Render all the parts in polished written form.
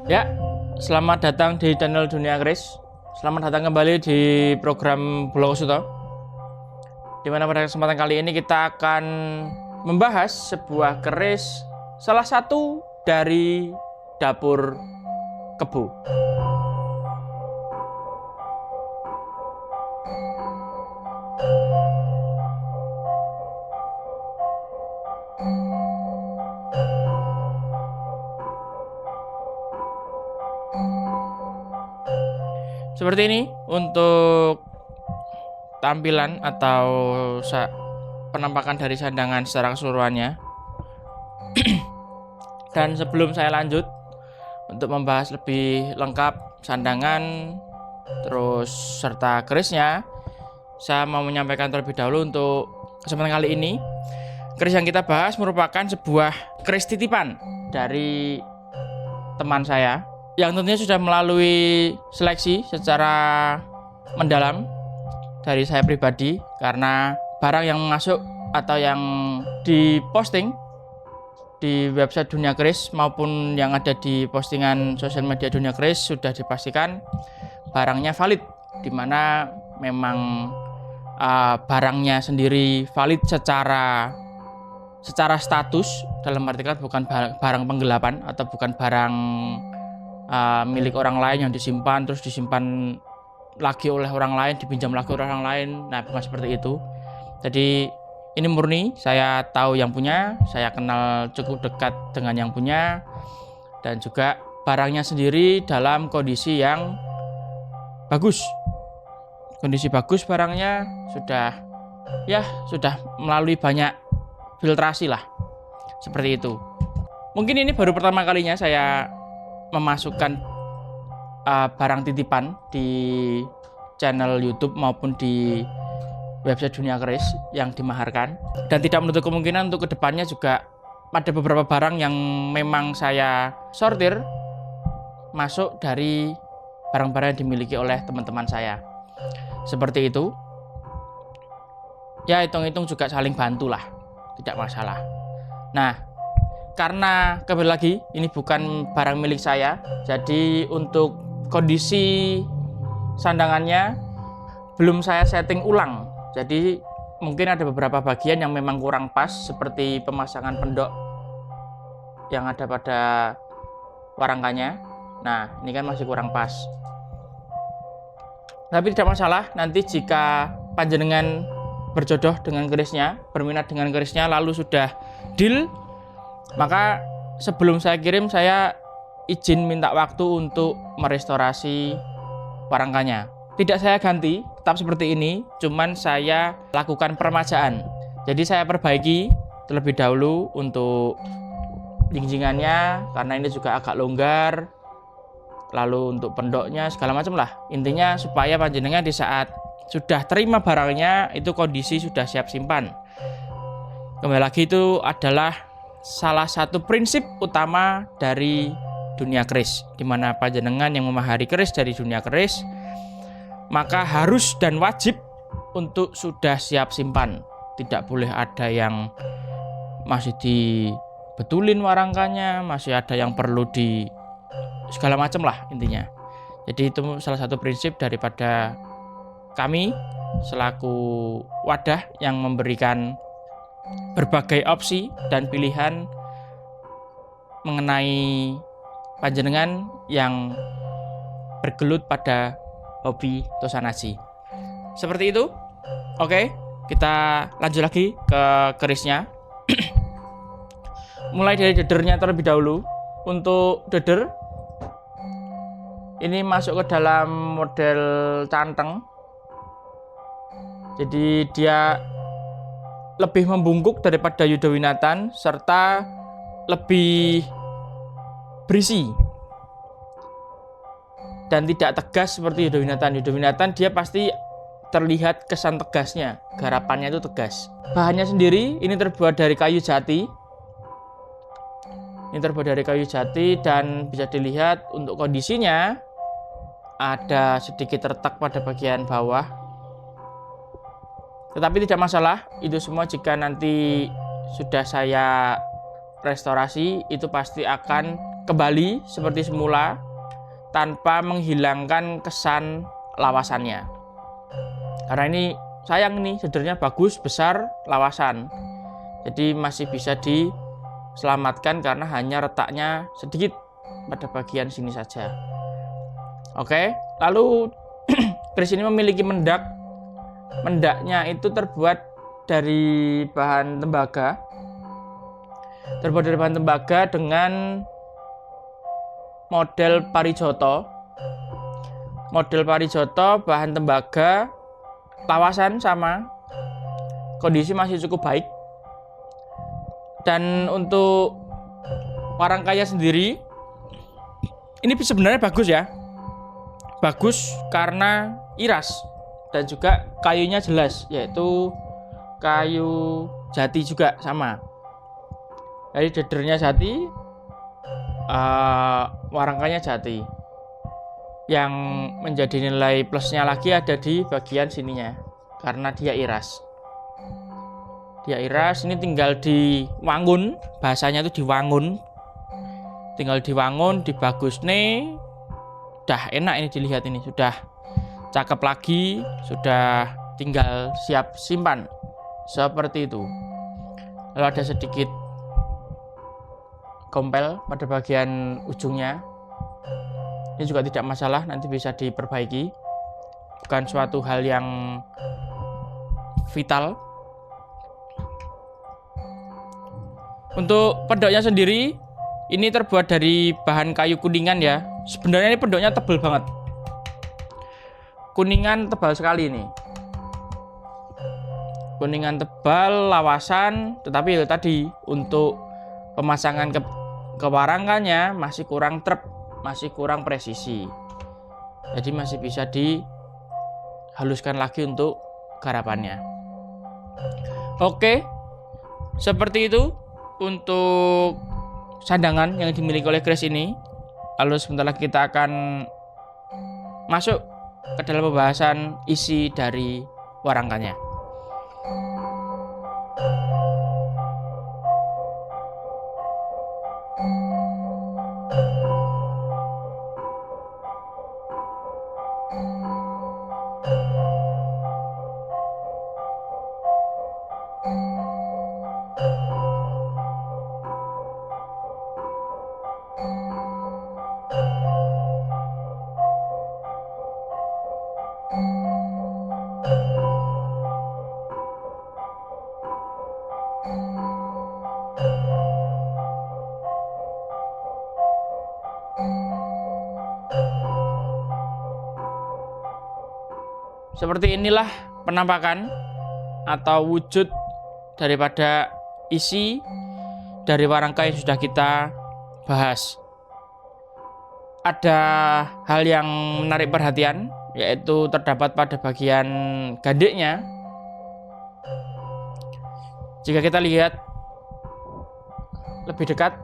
Ya, selamat datang di channel Dunia Keris. Selamat datang kembali di program Blogosuto. Dimana pada kesempatan kali ini kita akan membahas sebuah keris, salah satu dari dapur Kebo. Seperti ini untuk tampilan atau penampakan dari sandangan secara keseluruhannya. Dan sebelum saya lanjut untuk membahas lebih lengkap sandangan terus serta kerisnya, saya mau menyampaikan terlebih dahulu untuk kesempatan kali ini, keris yang kita bahas merupakan sebuah keris titipan dari teman saya yang tentunya sudah melalui seleksi secara mendalam dari saya pribadi, karena barang yang masuk atau yang diposting di website Dunia Keris maupun yang ada di postingan sosial media Dunia Keris sudah dipastikan barangnya valid, dimana memang barangnya sendiri valid secara status, dalam arti kata bukan barang penggelapan atau bukan barang milik orang lain yang disimpan terus disimpan lagi oleh orang lain, dipinjam lagi oleh orang lain. Nah, bukan seperti itu. Jadi ini murni saya tahu yang punya, saya kenal cukup dekat dengan yang punya, dan juga barangnya sendiri dalam kondisi yang bagus. Kondisi bagus barangnya sudah melalui banyak filtrasi lah, seperti itu. Mungkin ini baru pertama kalinya saya memasukkan barang titipan di channel YouTube maupun di website Dunia Keris yang dimaharkan, dan tidak menutup kemungkinan untuk kedepannya juga ada beberapa barang yang memang saya sortir masuk dari barang-barang yang dimiliki oleh teman-teman saya, seperti itu. Ya, hitung-hitung juga saling bantu lah, tidak masalah. Nah, karena kembali lagi ini bukan barang milik saya, jadi untuk kondisi sandangannya belum saya setting ulang. Jadi mungkin ada beberapa bagian yang memang kurang pas, seperti pemasangan pendok yang ada pada warangkanya. Nah, ini kan masih kurang pas. Tapi tidak masalah, nanti jika panjenengan berjodoh dengan kerisnya, berminat dengan kerisnya, lalu sudah deal, maka sebelum saya kirim, saya izin minta waktu untuk merestorasi warangkanya. Tidak saya ganti, tetap seperti ini, cuman saya lakukan peremajaan. Jadi saya perbaiki terlebih dahulu untuk jinjingannya, karena ini juga agak longgar. Lalu untuk pendoknya segala macam lah. Intinya supaya panjenengan di saat sudah terima barangnya itu kondisi sudah siap simpan. Kembali lagi, itu adalah salah satu prinsip utama dari Dunia Keris, di mana panjenengan yang memahari keris dari Dunia Keris maka harus dan wajib untuk sudah siap simpan. Tidak boleh ada yang masih dibetulin warangkanya, masih ada yang perlu di segala macam lah intinya. Jadi itu salah satu prinsip daripada kami selaku wadah yang memberikan berbagai opsi dan pilihan mengenai panjenengan yang bergelut pada hobi tosanaji. Seperti itu. Oke, kita lanjut lagi ke kerisnya. Mulai dari dedernya terlebih dahulu. Untuk deder ini masuk ke dalam model canteng. Jadi dia lebih membungkuk daripada Yudhawinatan serta lebih berisi dan tidak tegas seperti Yudhawinatan. Yudhawinatan dia pasti terlihat kesan tegasnya, garapannya itu tegas. Bahannya sendiri ini terbuat dari kayu jati. Ini terbuat dari kayu jati dan bisa dilihat untuk kondisinya ada sedikit retak pada bagian bawah. Tetapi tidak masalah, itu semua jika nanti sudah saya restorasi itu pasti akan kembali seperti semula tanpa menghilangkan kesan lawasannya. Karena ini sayang nih, sebenarnya bagus, besar, lawasan. Jadi masih bisa diselamatkan karena hanya retaknya sedikit pada bagian sini saja. Oke, lalu keris ini memiliki mendak. Mendaknya itu terbuat dari bahan tembaga. Dengan model Parijoto. Model Parijoto, bahan tembaga, lawasan sama, kondisi masih cukup baik. Dan untuk warangkanya sendiri, ini sebenarnya bagus ya. Bagus karena iras dan juga kayunya jelas, yaitu kayu jati juga sama. Jadi dedernya jati, warangkanya jati. Yang menjadi nilai plusnya lagi ada di bagian sininya karena dia iras. Dia iras, ini tinggal diwangun, bahasanya itu diwangun. Tinggal diwangun, dibagus nih. Udah enak ini dilihat, ini sudah cakep lagi, sudah tinggal siap simpan. Seperti itu. Lalu ada sedikit kompel pada bagian ujungnya. Ini juga tidak masalah, nanti bisa diperbaiki. Bukan suatu hal yang vital. Untuk pedoknya sendiri, ini terbuat dari bahan kayu kuningan ya. Sebenarnya ini pedoknya tebal banget. Kuningan tebal sekali ini. Kuningan tebal, lawasan, tetapi tadi untuk pemasangan ke warangkannya masih kurang trep, masih kurang presisi. Jadi masih bisa dihaluskan lagi untuk garapannya. Oke, seperti itu untuk sandangan yang dimiliki oleh keris ini. Lalu sebentar lagi kita akan masuk ke dalam pembahasan isi dari warangkannya. Seperti inilah penampakan atau wujud daripada isi dari warangka yang sudah kita bahas. Ada hal yang menarik perhatian, yaitu terdapat pada bagian gandeknya. Jika kita lihat lebih dekat,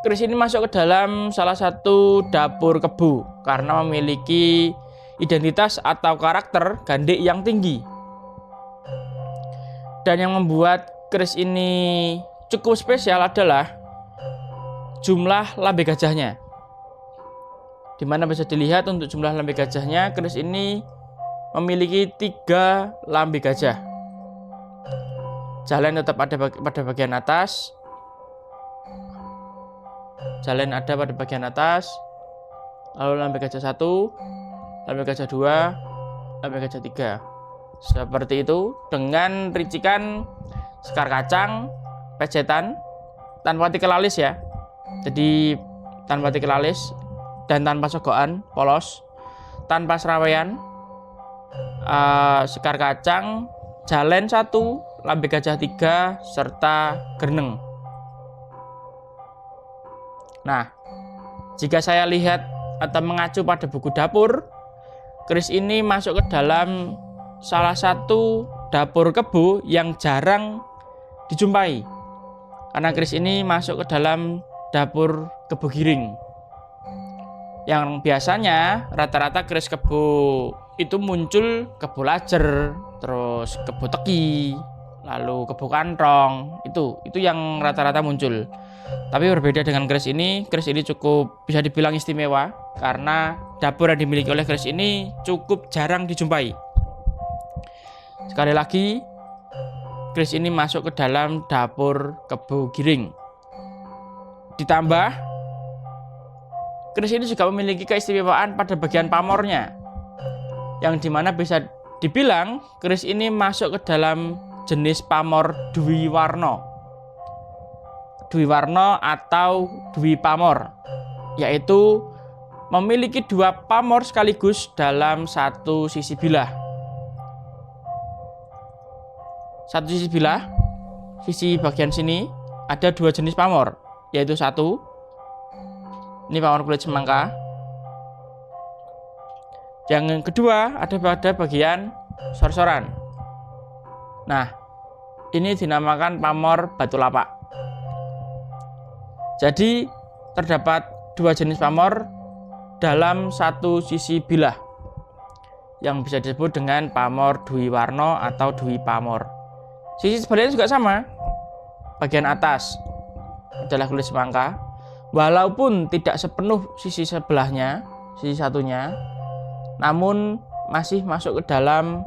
keris ini masuk ke dalam salah satu dapur kebu karena memiliki identitas atau karakter gandek yang tinggi. Dan yang membuat keris ini cukup spesial adalah jumlah lambe gajahnya. Dimana bisa dilihat untuk jumlah lambe gajahnya, keris ini memiliki 3 lambe gajah. Jalan tetap ada pada bagian atas. Jalan ada pada bagian atas. Lalu lambe gajah 1, lambe gajah 2, lambe gajah 3. Seperti itu, dengan ricikan sekar kacang, pecetan, tanpa tikel alis ya. Jadi tanpa tikel alis dan tanpa sogokan, polos, tanpa serawaian, sekar kacang, jalen 1, lambe gajah 3, serta gerneng. Nah, jika saya lihat atau mengacu pada buku dapur, keris ini masuk ke dalam salah satu dapur kebu yang jarang dijumpai. Karena keris ini masuk ke dalam dapur kebu giring. Yang biasanya rata-rata keris kebu itu muncul kebu lajer, terus kebu teki, lalu kebo kantong, itu yang rata-rata muncul. Tapi berbeda dengan keris ini cukup bisa dibilang istimewa karena dapur yang dimiliki oleh keris ini cukup jarang dijumpai. Sekali lagi, keris ini masuk ke dalam dapur kebo giring. Ditambah, keris ini juga memiliki keistimewaan pada bagian pamornya, yang dimana bisa dibilang keris ini masuk ke dalam jenis pamor dwi warna atau dwi pamor, yaitu memiliki dua pamor sekaligus dalam satu sisi bilah. Satu sisi bilah, sisi bagian sini ada dua jenis pamor, yaitu satu, ini pamor kulit semangka. Yang kedua ada pada bagian sor-soran. Nah, ini dinamakan pamor batu lapak. Jadi terdapat dua jenis pamor dalam satu sisi bilah yang bisa disebut dengan pamor dwi warna atau dwi pamor. Sisi sebaliknya juga sama. Bagian atas adalah kulit semangka, walaupun tidak sepenuh sisi sebelahnya, sisi satunya, namun masih masuk ke dalam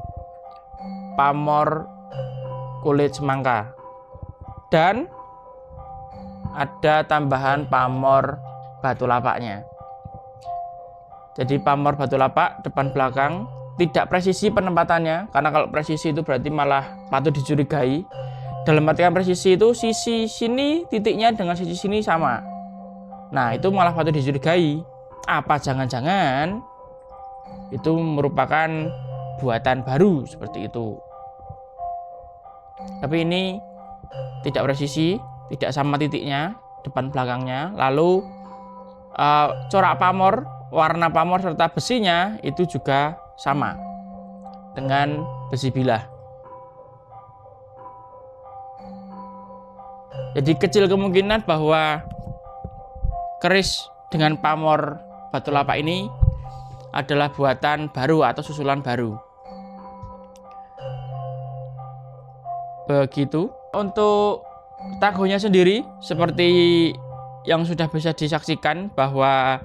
pamor kulit semangka. Dan ada tambahan pamor batu lapaknya. Jadi pamor batu lapak depan belakang tidak presisi penempatannya, karena kalau presisi itu berarti malah patut dicurigai. Dalam artian presisi itu sisi sini titiknya dengan sisi sini sama. Nah, itu malah patut dicurigai. Apa jangan-jangan itu merupakan buatan baru seperti itu. Tapi ini tidak presisi, tidak sama titiknya depan belakangnya. Lalu corak pamor, warna pamor serta besinya itu juga sama dengan besi bilah. Jadi kecil kemungkinan bahwa keris dengan pamor batu lapak ini adalah buatan baru atau susulan baru. Begitu. Untuk tangguhnya sendiri, seperti yang sudah bisa disaksikan bahwa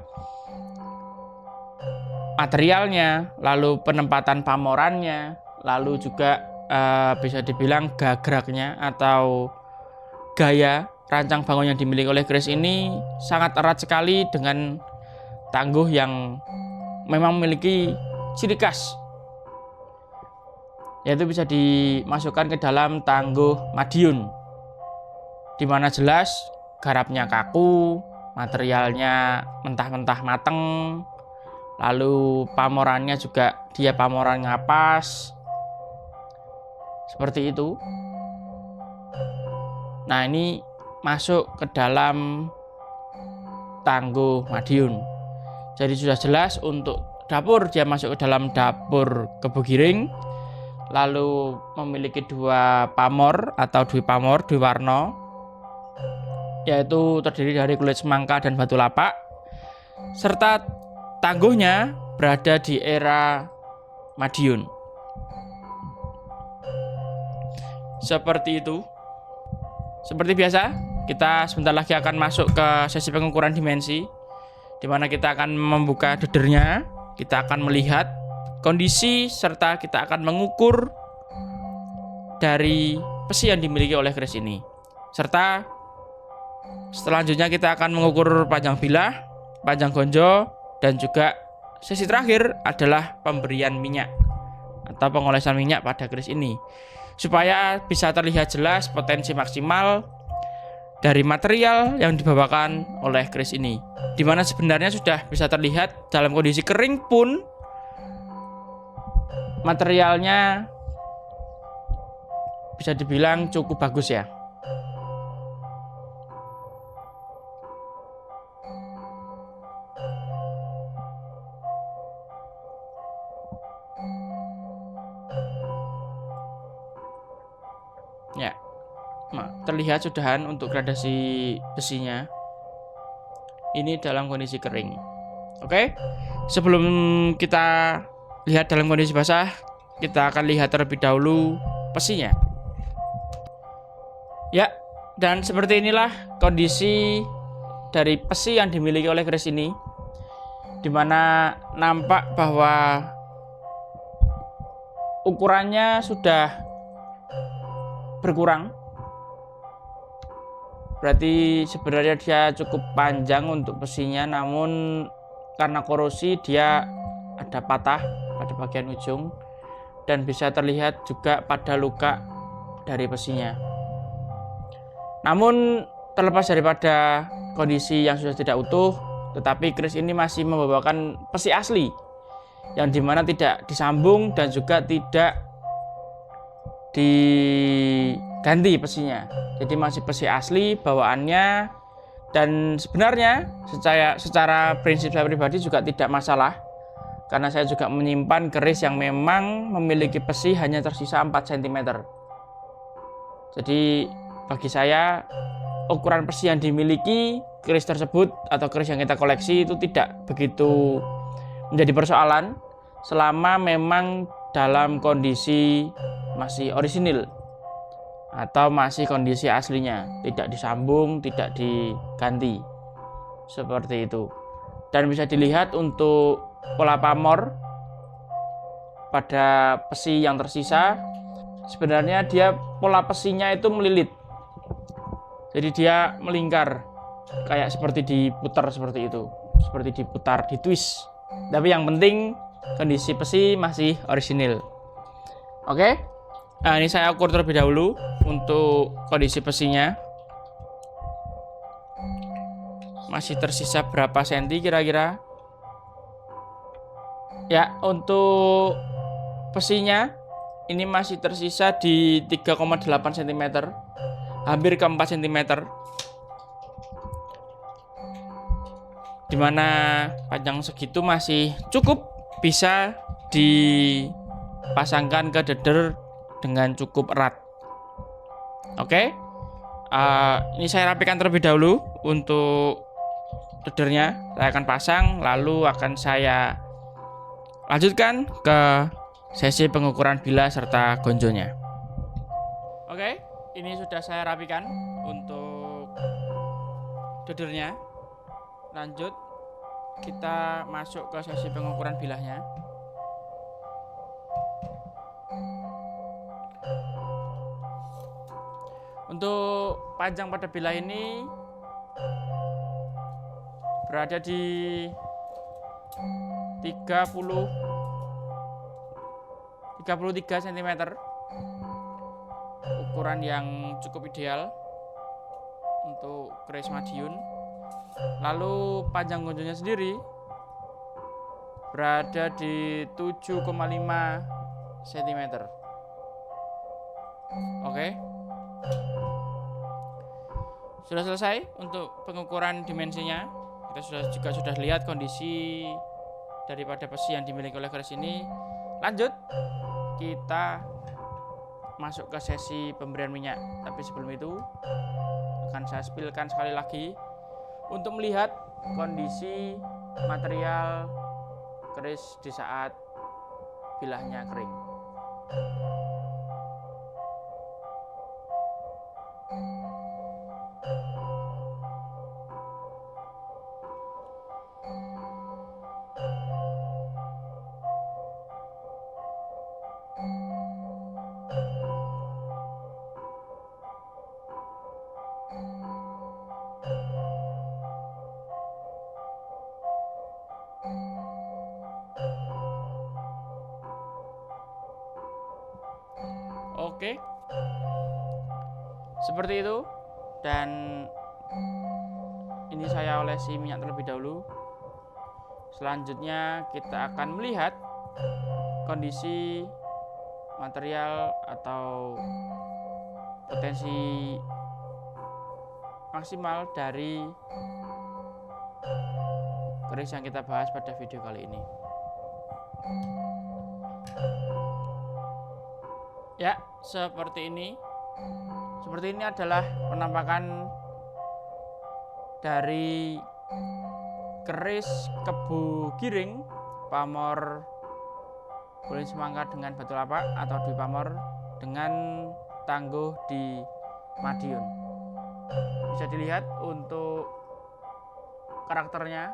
materialnya, lalu penempatan pamorannya, lalu juga bisa dibilang gagraknya atau gaya rancang bangun yang dimiliki oleh keris ini sangat erat sekali dengan tangguh yang memang memiliki ciri khas, yaitu bisa dimasukkan ke dalam tangguh Madiun, di mana jelas garapnya kaku, materialnya mentah-mentah mateng, lalu pamorannya juga dia pamoran ngapas, seperti itu. Nah, ini masuk ke dalam tangguh Madiun. Jadi sudah jelas untuk dapur dia masuk ke dalam dapur kebo giring, lalu memiliki dua pamor atau dwi pamor, dwi warna, yaitu terdiri dari kulit semangka dan batu lapak, serta tangguhnya berada di era Madiun. Seperti itu. Seperti biasa, kita sebentar lagi akan masuk ke sesi pengukuran dimensi, di mana kita akan membuka dedernya, kita akan melihat kondisi serta kita akan mengukur dari besi yang dimiliki oleh keris ini. Serta selanjutnya kita akan mengukur panjang bilah, panjang gonjo, dan juga sesi terakhir adalah pemberian minyak atau pengolesan minyak pada keris ini, supaya bisa terlihat jelas potensi maksimal dari material yang dibawakan oleh keris ini, di mana sebenarnya sudah bisa terlihat dalam kondisi kering pun materialnya bisa dibilang cukup bagus ya. Ya, terlihat sudahan untuk gradasi besinya. Ini dalam kondisi kering. Oke, sebelum kita lihat dalam kondisi basah, kita akan lihat terlebih dahulu besinya. Ya, dan seperti inilah kondisi dari pesi yang dimiliki oleh keris ini, dimana nampak bahwa ukurannya sudah berkurang. Berarti sebenarnya dia cukup panjang untuk pesinya, namun karena korosi dia ada patah pada bagian ujung dan bisa terlihat juga pada luka dari pesinya. Namun terlepas daripada kondisi yang sudah tidak utuh, tetapi keris ini masih membawakan pesi asli yang dimana tidak disambung dan juga tidak diganti pesinya. Jadi masih pesi asli bawaannya, dan sebenarnya secara prinsip saya pribadi juga tidak masalah, karena saya juga menyimpan keris yang memang memiliki pesi hanya tersisa 4 cm. Jadi bagi saya ukuran pesi yang dimiliki keris tersebut atau keris yang kita koleksi itu tidak begitu menjadi persoalan selama memang dalam kondisi masih orisinil atau masih kondisi aslinya, tidak disambung, tidak diganti, seperti itu. Dan bisa dilihat untuk pola pamor pada pesi yang tersisa, sebenarnya dia pola pesinya itu melilit, jadi dia melingkar kayak seperti diputar, seperti itu, seperti diputar, ditwist. Tapi yang penting kondisi pesi masih orisinil. Oke. Nah, ini saya ukur terlebih dahulu untuk kondisi pesinya. Masih tersisa berapa senti kira-kira? Ya, untuk pesinya ini masih tersisa di 3,8 cm, hampir ke 4 cm. Dimana panjang segitu masih cukup bisa dipasangkan ke deder dengan cukup erat. Oke. Ini saya rapikan terlebih dahulu untuk dedernya. Saya akan pasang, lalu akan saya lanjutkan ke sesi pengukuran bilah serta gonjonya. Oke, ini sudah saya rapikan untuk dedernya. Lanjut kita masuk ke sesi pengukuran bilahnya. Untuk panjang pada bilah ini berada di 33 cm, ukuran yang cukup ideal untuk keris Madiun. Lalu panjang gonjonya sendiri berada di 7,5 cm. Oke. Sudah selesai untuk pengukuran dimensinya. Kita juga sudah lihat kondisi daripada pesi yang dimiliki oleh keris ini. Lanjut kita masuk ke sesi pemberian minyak. Tapi sebelum itu akan saya spillkan sekali lagi untuk melihat kondisi material keris di saat bilahnya kering. Oke, seperti itu. Dan ini saya olesi minyak terlebih dahulu. Selanjutnya kita akan melihat kondisi material atau potensi maksimal dari keris yang kita bahas pada video kali ini. Ya, seperti ini. Seperti ini adalah penampakan dari keris Kebo Giring pamor Bulan Semangka dengan batu lapak atau Dwi Pamor dengan tangguh di Madiun. Bisa dilihat untuk karakternya,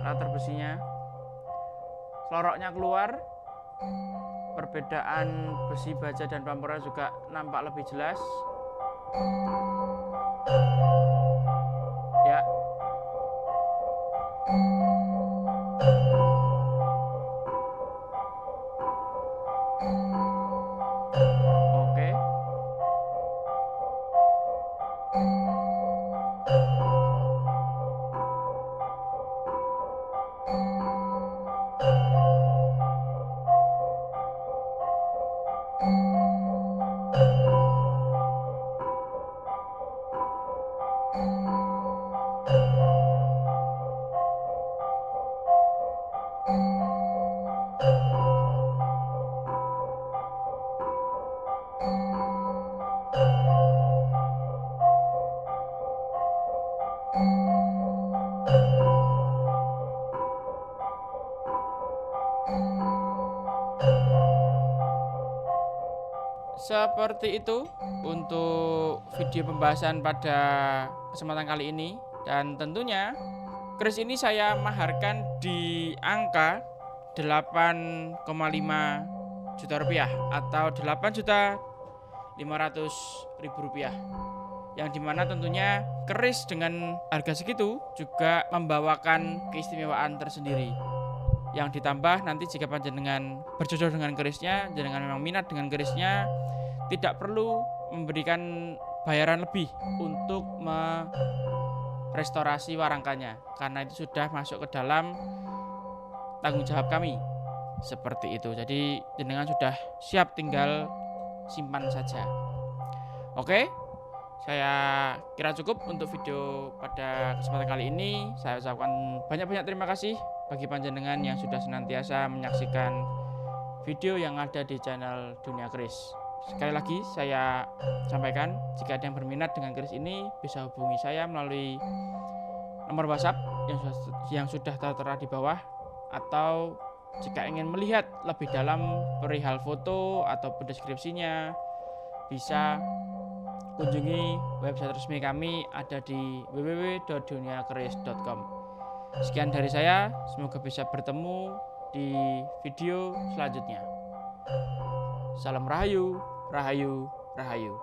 karakter besinya, seloroknya keluar, perbedaan besi baja dan pamornya juga nampak lebih jelas. Ya. Oke. Seperti itu untuk video pembahasan pada kesempatan kali ini, dan tentunya keris ini saya maharkan di angka 8,5 juta rupiah atau 8.500.000 rupiah, yang dimana tentunya keris dengan harga segitu juga membawakan keistimewaan tersendiri, yang ditambah nanti jika panjenengan berjodoh dengan kerisnya, jenengan memang minat dengan kerisnya, tidak perlu memberikan bayaran lebih untuk merestorasi warangkanya, karena itu sudah masuk ke dalam tanggung jawab kami. Seperti itu. Jadi jenengan sudah siap, tinggal simpan saja. Oke, saya kira cukup untuk video pada kesempatan kali ini. Saya ucapkan banyak-banyak terima kasih bagi panjenengan yang sudah senantiasa menyaksikan video yang ada di channel Dunia Keris. Sekali lagi saya sampaikan, jika ada yang berminat dengan keris ini bisa hubungi saya melalui nomor WhatsApp yang sudah tertera di bawah, atau jika ingin melihat lebih dalam perihal foto ataupun deskripsinya, bisa kunjungi website resmi kami, ada di www.duniakeris.com. Sekian dari saya, semoga bisa bertemu di video selanjutnya. Salam Rahayu, Rahayu, Rahayu.